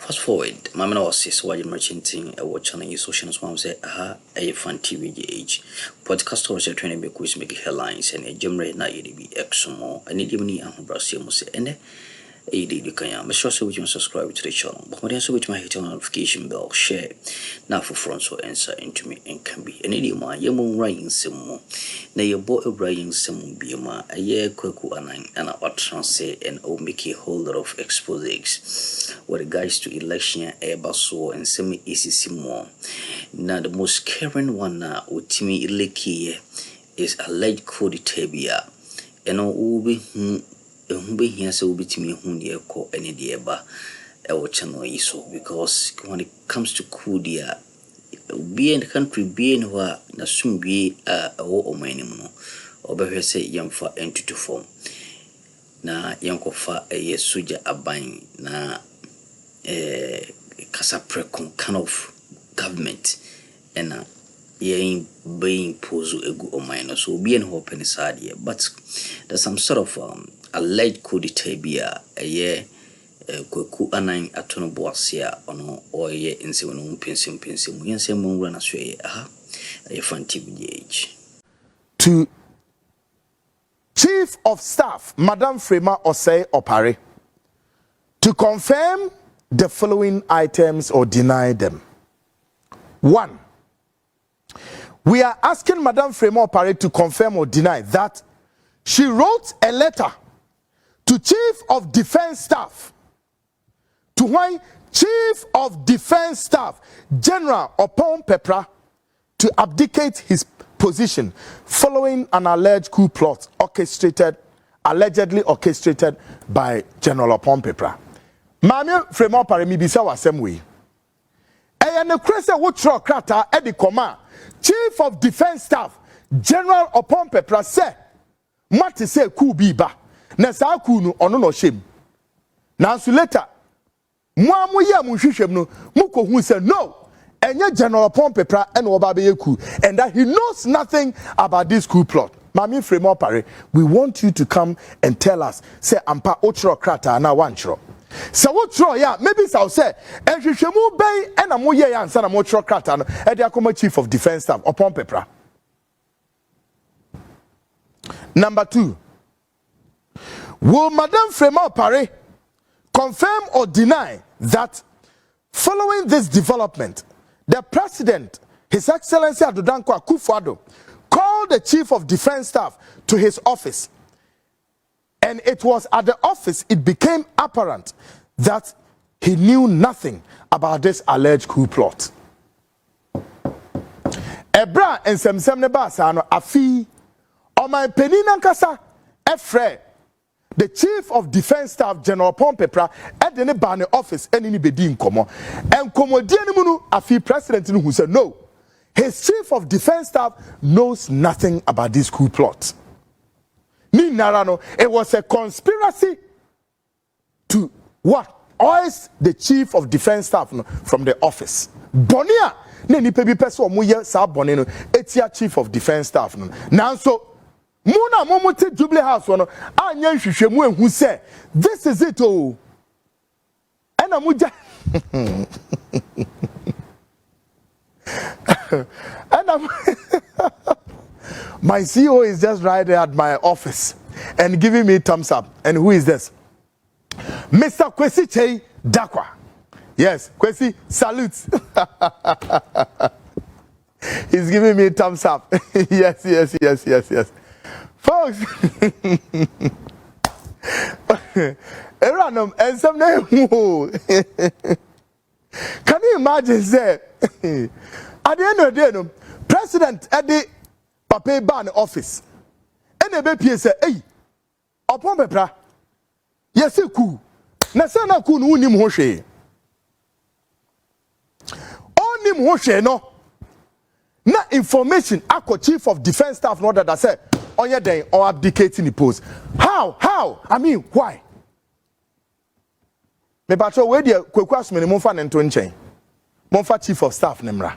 Fast forward, my man was says why you merchanting a watch on social mom say a FunnTV GH podcast was a training because make headlines and a gemre na be exmo and it even am brasimus and you can make sure you subscribe to the channel. But when you my hit notification bell, share now for front so answer into me and can be an idiom. You moon writing some more. Now your boy writing some be a year quick and a say and make a whole lot of Xposěs. What the guys to election ever saw and semi easy more. Now the most current one now with Timmy Iliki is alleged coup tabia and all be here so be to me whom they call any dear ba our channel is so because when it comes to coup dear be in the country being where na soon be or minimum or better say young for entity form na young for a suja abine na Casaprecon kind of government and being posed a good or minor so being hope in side here but there's some sort of alleged coup tabia a year coup anan atono boasia ono or ye in seven pensim yen say moon run as a FunnTV GH. To Chief of Staff Madam Ěxposės Opare to confirm the following items or deny them. 1. We are asking Madam Ěxposės Opare to confirm or deny that she wrote a letter to Chief of Defense Staff, to why Chief of Defense Staff General Opon Pepra to abdicate his position following an alleged coup plot allegedly orchestrated by General Opon Pepra. Mame Ěxposės Opare mi bisa wasem we. Eye ne krese wo tro krata e di koma Chief of Defense Staff General Opon Pepra say mati say coup bi ba. Na saa coup no ono no shem. Na so later mo amoye mo hwehwem no mo ko hu say no enye General Opon Pepra and oba be coup and that he knows nothing about this coup plot. Mame Ěxposės Opare, we want you to come and tell us say ampa otro krata na wanchro. So what tro ya maybe so say ehwehwemu ben and amoye ya ansa na mo tro krata no e de akoma Chief of Defense Staff Opon Pepra. Number 2, will Madam Ěxposės Opare confirm or deny that following this development, the President, His Excellency Addo, called the Chief of Defense Staff to his office, and it was at the office it became apparent that he knew nothing about this alleged coup plot. Ebra and Semsem Nebasano afi on my penina kasa efre the Chief of Defense Staff General Opon Pepra at the Nebane office and in Bedin Komo and Komodianimunu afi President who said no, his Chief of Defense Staff knows nothing about this coup plot. Ni narano, it was a conspiracy to what? Oust the Chief of Defense Staff from the office. Bonia ne ni pebi peso omuye sa boneno etia Chief of Defense Staff no. Nanso muna momote Jubilee House no anya hwehwemu ehu se this is it oh. Ena muja my CEO is just right there at my office and giving me thumbs up. And who is this? Mr. Kesi Dakwa. Yes, Kesi, salute. He's giving me thumbs up. yes. Folks, random and some name. Can you imagine that? At the end of the day, President at the Papa Ban office. And the baby say, hey, Opon Pepra, yes, a coup. Nasana coup no nim hoshe. On nim hoshe no. Na information ako Chief of Defense Staff no that say on your day or abdicating the post. How? I mean, why? Me patro we dey kwekwas me mo fa ne nto nchen. Mo fa Chief of Staff nemra.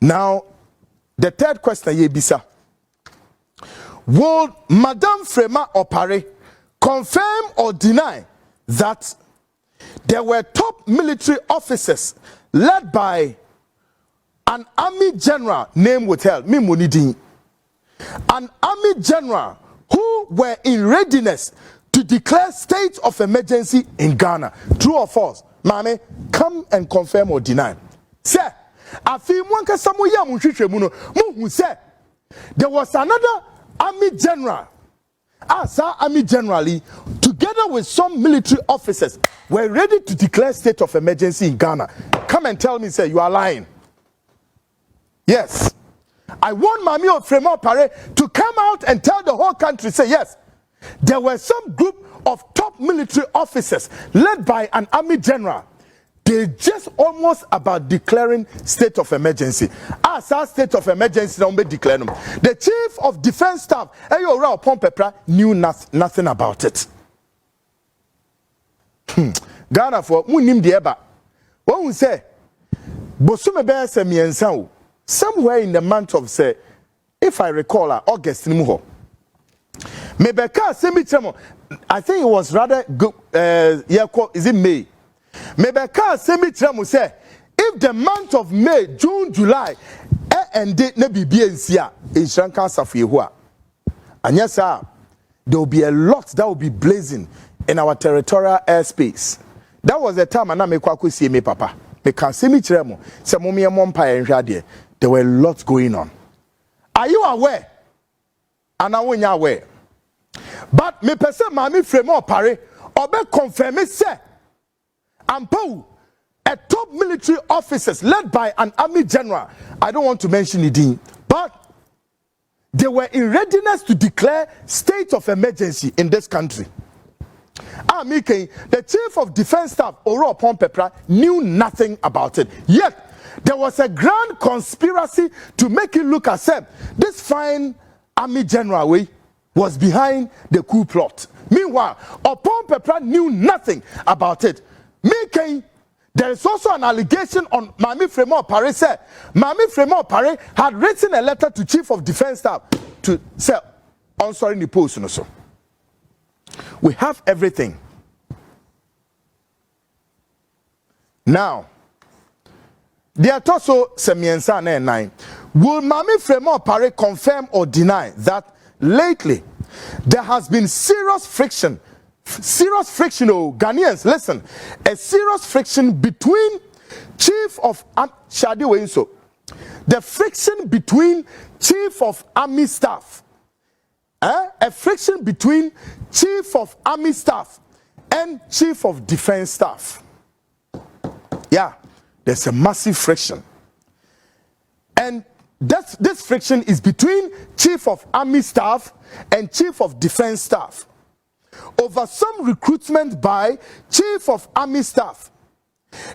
Now, the third question, Yebisa. Will Madam Ěxposės Opare confirm or deny that there were top military officers led by an army general named Wotel Mimunidin, an army general who were in readiness to declare state of emergency in Ghana. True or false? Mame, come and confirm or deny. Sir, afi mwanka samu ya munhwehwe mu no muhu say there was another army general. Asa army generally, together with some military officers, were ready to declare state of emergency in Ghana. Come and tell me, say you are lying. Yes. I want Mami Ofremo Pare to come out and tell the whole country, say yes. There were some group of top military officers led by an army general. They just almost about declaring state of emergency. As our state of emergency, don't be declared. The chief of defense staff, Ayora Pompepra, knew nothing about it. Ghana for Munim Dieba. What we say? Bosume be se miensa. Somewhere in the month of, say, if I recall, August, Mebeka semitremo. I think it was rather good. Is it May? Mebeka semitremo say, if the month of May, June, July, and date ne be BNCA in Shanka Safiehua, and yes, sir, there will be a lot that will be blazing in our territorial airspace. That was the time I make kwaku see me, Papa. Me can semitremo. Se mommy and mom pie and radio. There were lots going on. Are you aware? And I want you aware. But me person Mami Fremo Pare obe confirm say Ampo a top military officers led by an army general. I don't want to mention it, but they were in readiness to declare state of emergency in this country. Amike, the chief of defense staff Oro Pompepra knew nothing about it. Yet there was a grand conspiracy to make it look as if this fine army general was behind the coup plot. Meanwhile, Pompepra knew nothing about it. There is also an allegation on Mami Fremo Pare said Mami Fremo Pare had written a letter to chief of defense staff to say on sorry the post. So we have everything. Now, there are also Semiensa and 9. Will Mami Fremo Pare confirm or deny that lately there has been serious friction, Ghanaians, listen, a serious friction between chief of Shadi Wenso, the friction between chief of army staff, a friction between chief of army staff and chief of defense staff. Yeah. There's a massive friction. And this friction is between chief of army staff and chief of defense staff over some recruitment by chief of army staff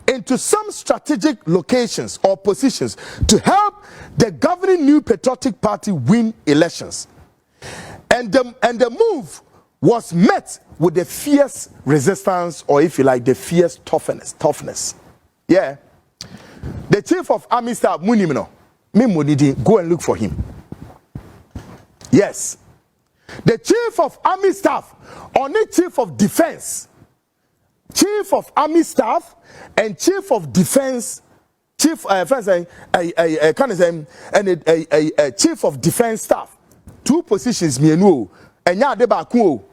into some strategic locations or positions to help the governing New Patriotic Party win elections. And the move was met with the fierce resistance, or if you like, the fierce toughness. Yeah. The chief of army staff, Munimino, go and look for him. Yes. The chief of army staff, only chief of defense, chief of army staff, and chief of defense, chief chief of defense staff. Two positions, me and nya de ba ku o.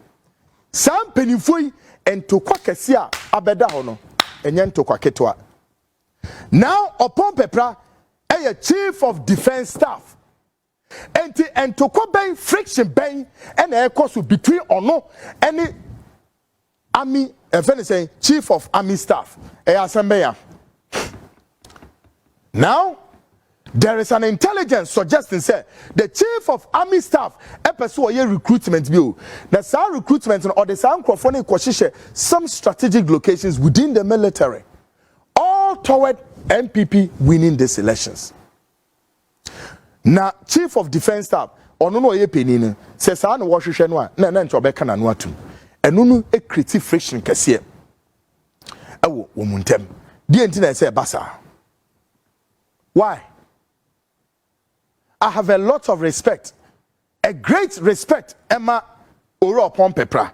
Sam penifoi and to kwa Kesi abeda hono. Enye to kwa ketwa. Now, upon Pepra, a chief of defense staff, and to co friction bang and a course between or no any army, chief of army staff, Now, there is an intelligence suggesting, say, the chief of army staff, a recruitment bill. The some recruitment or the some some strategic locations within the military. All toward NPP winning these elections. Now, chief of defense staff, no ye penini, says I know what you no ntobeka na no atum. Enu no e create friction kese. Ewo wo muntem. Di enti na say basa. Why? I have a lot of respect. A great respect Emma Oro Pompepra.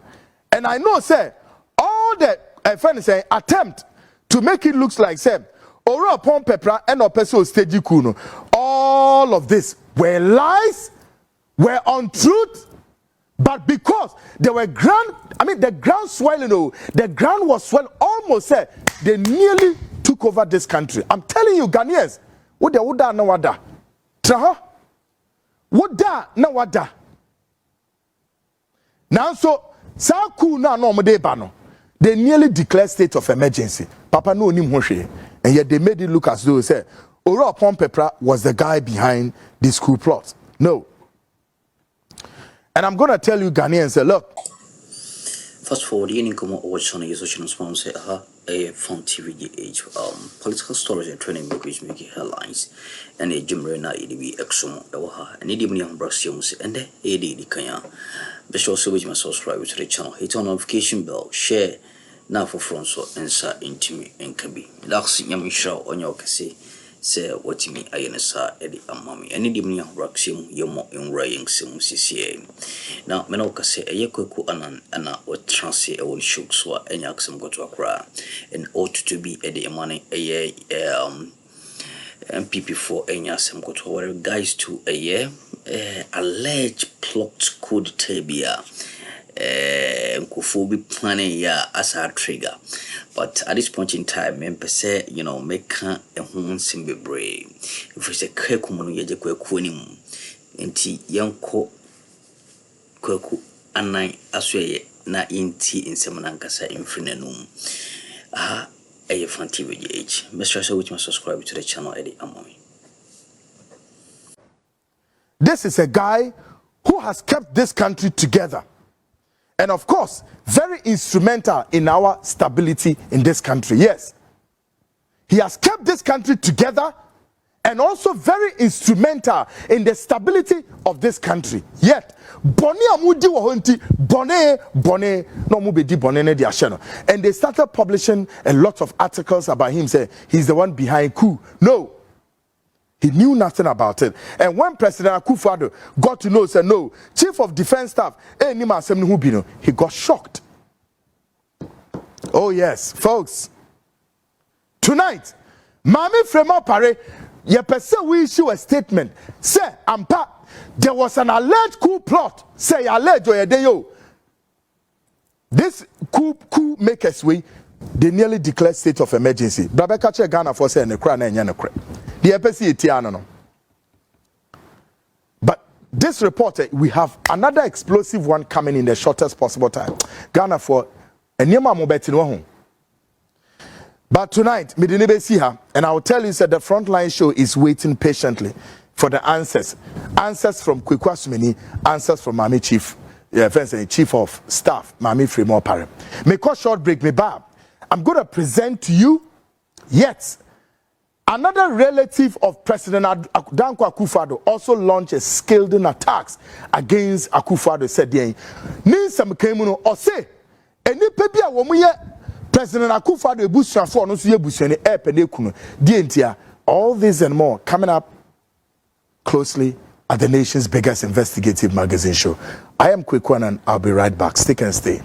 And I know say all the a friend say attempt to make it look like say ora upon pepra and opeso stage kuno. All of this were lies, were untruth, but because they were the ground swelling, the ground was swelling almost said they nearly took over this country. I'm telling you, Ghanaians, what the would na wada. Traha? What da na wada. Now so sa coup na no de bano. They nearly declared state of emergency. Papa no nim hwehwe. And yet they made it look as though say Ora Upon Pepra was the guy behind this coup plot. No. And I'm going to tell you Ghanaians, say, look. Fast forward, you need to watch on the social say, FunnTV GH, political stories and training because making headlines, and a Jimrena Ěxp0sě, and Idi Mniam Brasiums, and the AD Kanya. Be sure to subscribe to the channel, hit on notification bell, share now for front so answer intimi and Kabi. Last Yamisha on your Kesi. Say what me ayenesa edi amami eni dimni ahraksium yemo enraying sim CCA now menoka say ayekweku anan ana o transi e won shukswa enyaksem go to Akroma and ought to be edi money NPP for enyasem go to whatever guys to a year alleged plot coup tabia Nkufu be planning as a trigger, but at this point in time, say make a home simbe brave. If it's a kekumu yaje kwekunim, inti yanko kweku anai asweye na inti insemanankasa infrinenum. FunnTV GH. Mr. So which must subscribe to the channel Eddie Amoy. This is a guy who has kept this country together. And of course, very instrumental in our stability in this country. Yes. He has kept this country together and also very instrumental in the stability of this country. Yet, Bone amudi wahonti, Bone, no mubedi Bone ne diasheno. And they started publishing a lot of articles about him, say he's the one behind coup. No. He knew nothing about it. And when President Akufo-Addo got to know, said no, Chief of Defense Staff, he got shocked. Oh yes, folks. Tonight, Mami Frema Pare, we issue a statement. Say, Ampa, there was an alleged coup plot. Say, alleged or this coup makers way, they nearly declared state of emergency. Babeka Ghana for saying the crown and yanakre. But this report, we have another explosive one coming in the shortest possible time. Ghana for a Nima Mobetino. But tonight, and I will tell you that the Frontline show is waiting patiently for the answers. Answers from Kwekwasumeni, answers from Mami Chief of Staff, Mami Frema Pare. Make a short break, me bab. I'm going to present to you yet another relative of President Danko Akufo-Addo also launched a scalding attacks against Akufo-Addo. Said, "Ninsam kemuno ose eni pebi a womuye President Akufo-Addo ebusuafo no so ye busuani epene kunu dientia." All this and more coming up closely at the nation's biggest investigative magazine show. I am Kwekwan and I'll be right back. Stick and stay.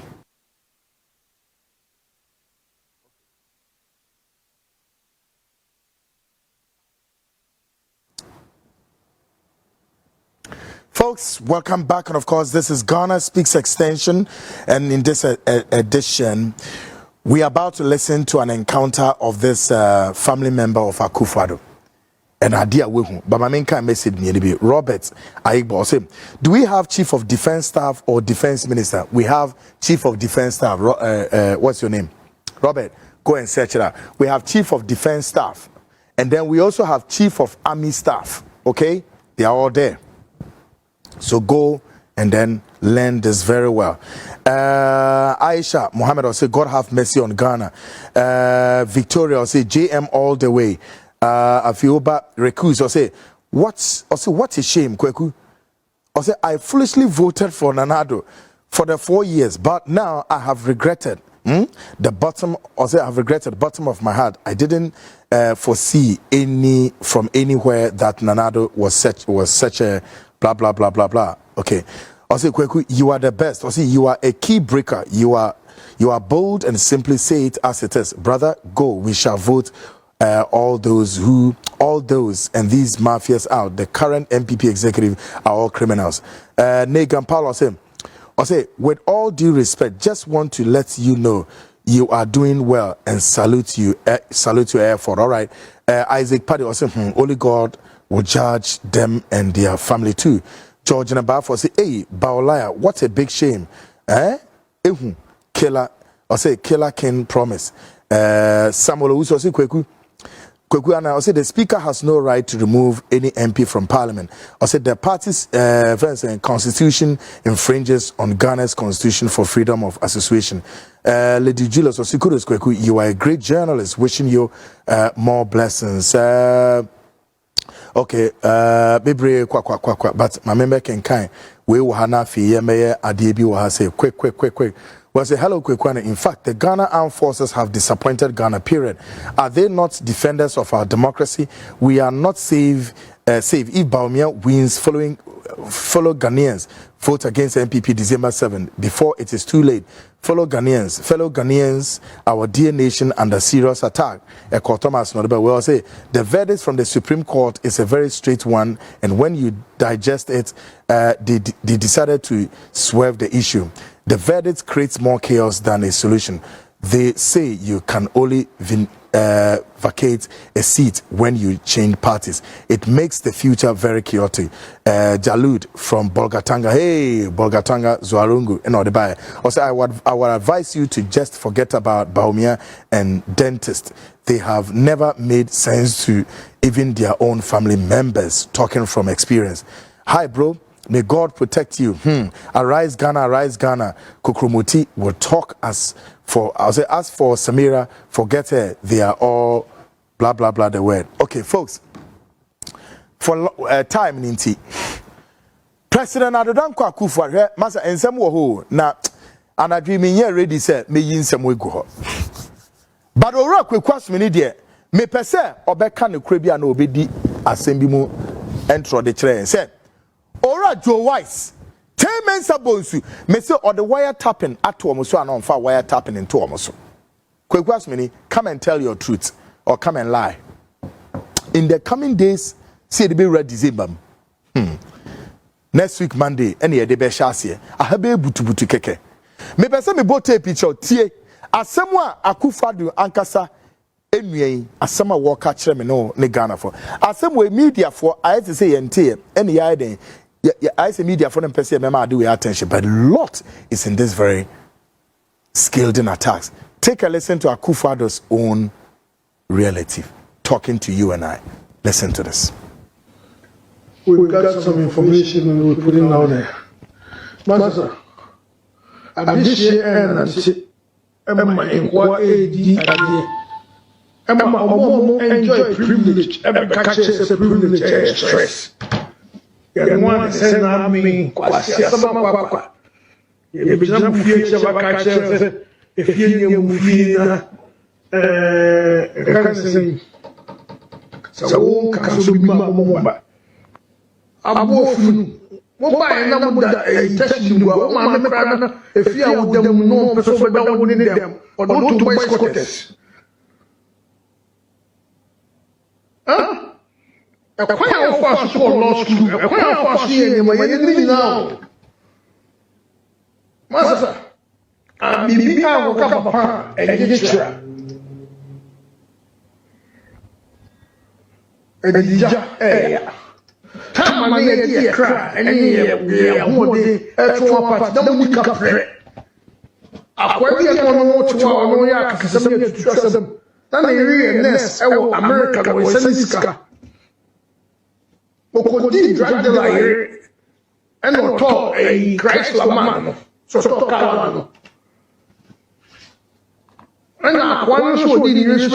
Folks, welcome back, and of course this is Ghana Speaks Extension, and in this edition we are about to listen to an encounter of this family member of Akufo-Addo. And idea but my main kind message me be Robert Ěxposěs. Do we have Chief of Defense Staff or Defense Minister? We have Chief of Defense Staff. What's your name? Robert, go and search it out. We have Chief of Defense Staff, and then we also have Chief of Army Staff. Okay, they are all there. So go and then learn this very well. Aisha Mohammed will say, God have mercy on Ghana. Victoria will say, JM all the way. Afioba Recuse will say, what a shame, Kweku. I'll say, I foolishly voted for Nanado for the 4 years, but now I have regretted. The bottom, I've regretted the bottom of my heart. I didn't foresee any from anywhere that Nanado was such a blah blah blah blah blah. Okay, I say Kweku, you are the best. I say you are a key breaker. You are You are bold and simply say it as it is. Brother, go. We shall vote all those and these mafias out. The current NPP executive are all criminals. Negan Paulo say, with all due respect, just want to let you know you are doing well and salute your effort. All right. Isaac Paddy also only God will judge them and their family too. George Nabafo say, hey, Baolaya, what a big shame. Killer, or say Killer King promise. Samuel also say Kweku Ana, say the speaker has no right to remove any MP from parliament. I said the party's constitution infringes on Ghana's constitution for freedom of association. Lady Julius Osikudos Kweku, you are a great journalist. Wishing you more blessings. Okay, baby, but my member can kind. We will have fi yemeye adiebi will say quick. Well, say hello, Kwekwana. In fact, the Ghana Armed Forces have disappointed Ghana, period. Are they not defenders of our democracy? We are not safe. If Baumia wins, follow Ghanaians vote against NPP December 7 before it is too late. Fellow Ghanaians, our dear nation under serious attack. Thomas Nodeba will say the verdict from the Supreme Court is a very straight one, and when you digest it, they decided to swerve the issue. The verdict creates more chaos than a solution. They say you can only vacate a seat when you change parties. It makes the future very chaotic. Jalud from Bolgatanga. Hey, Bolgatanga, Zuarungu, and all the buyer. Also, I would advise you to just forget about Baumia and dentist. They have never made sense to even their own family members, talking from experience. Hi, bro. May God protect you. Arise Ghana, arise Ghana. Kukrumuti will talk as for Samira, forget her. They are all blah blah blah the word. Okay, folks. For time ninti. President Addo Akufo masa ensem wo ho na anadwi me ye ready say me yinsem we go ho. But ora kwekwaso me de me pese obeka ne kura bia na obedi asem bi mu entro de kire say Ora Joe Wise, 10 men sabonsu, me say or the wire tapping at Tomoso and on far wire tapping into Tomoso. Quick mini, come and tell your truth or come and lie. In the coming days, see the be red December. Next week Monday, any a debe shasi, I have a butu keke. Me pesa me bote picture tie, asemwa akufadu ankasa. Anyway, asama walk catch me no ne Ghana for. Asemwe media for I have to say ente any idea. I say media for them person member do attention, but a lot is in this very skilled in attacks. Take a listen to Akufo-Addo's own relative talking to you and I. Listen to this. We've got some information and we're putting out there. Master, and this year and Emma enjoy privilege. Every catch is a privilege and stress. You want to send me kwasi asama kwakwa. You be some future catch if you movie na can say so can so be mama. Abofu mo ba na mo da testing go ma me kra na if you are with them no person be down with them or not to buy scooters. A choir for school, law school, a choir for seeing my enemy now. Master, I'm being out of a dija, time I made a cry, and a woody, a 2 parts, don't we capture. I quite want to know ya, because I'm to trust them. Then they realize, oh, America was Sensica. Okodi drag the line and not talk a Chrysler man, so talk Calano. And I want to show the English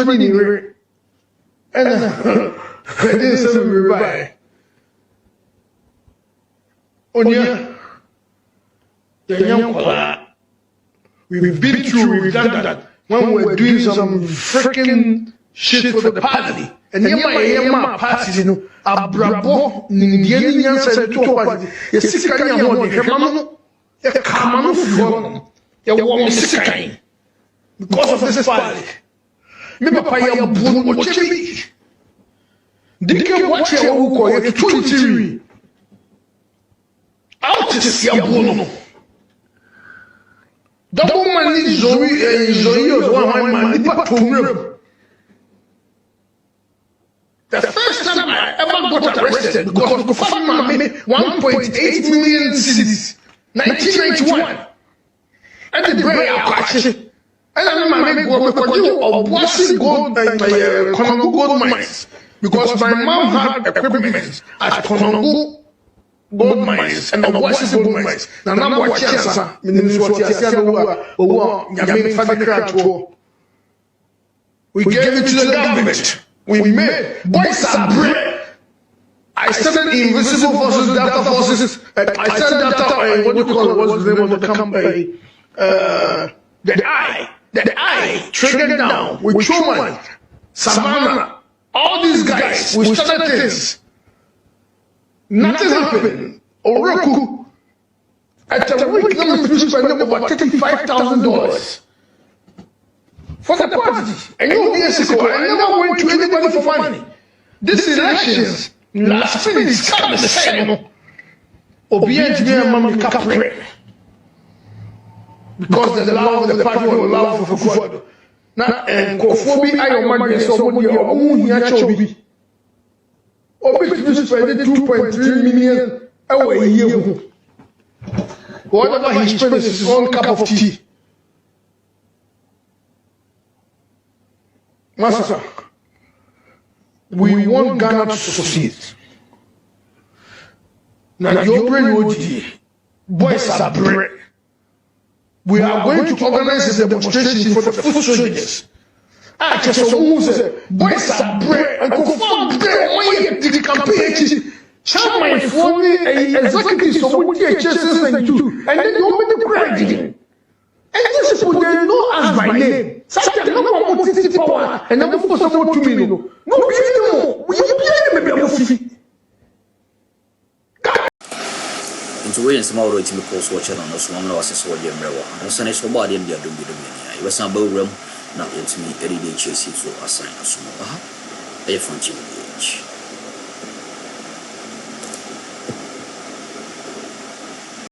and this is everybody. Onya, the young we've been through, we've done that. When we're doing some freaking shit for the party. And my party, you know, a bravo, Indian said to a party, a sick guy, a Kamano, a woman sick. because of this party. Me papa ya bun o chemi. Dike watch ya wo ko ya 23. Out is ya bun. Double money Zoe was one man the first time I ever got arrested because the government made 1.8 million cedis 1991. And the brain I and I made gold and Konongo gold mines because my mom had equipment at Konongo gold mines and Obuasi gold mines. Now I'm watching Asa, we gave it to the government. We made boys are bread. I started invisible forces, data forces. I started data. What do you call it? What's the name of the company? The eye triggered down with Truman, Savannah, all these guys. We started things. Nothing happened. Oroku, at a week, we spent over $35,000 for the party. And you years ago, I never went to anybody for money. This elections, last thing is coming the same. Obedient me and Mamma Capre. Because the love of the party will love for food. Now, and Kofobi, I am money, so when you are only actually. Obi to spend 2.3 million away a year. Whatever he spends is his own cup of tea. Master, we want Ghana to succeed. Now, your brain would boys are bread. We are going to organize a demonstration for the foot soldiers. I just say, boys are bread and confirm bread. The campaign, some my phone, executives of Єxposєs and two, and then you open the bread again. And these people, they know us by name. Sometimes no one wants city power, and I'm for someone to me. No, we maybe I'm free. Into way and small road to the post watcher on us, one loss is what you're and Sunday so body and you're doing it. It was some ballroom, not into me, every day chasing so assign a small. FunnTV GH.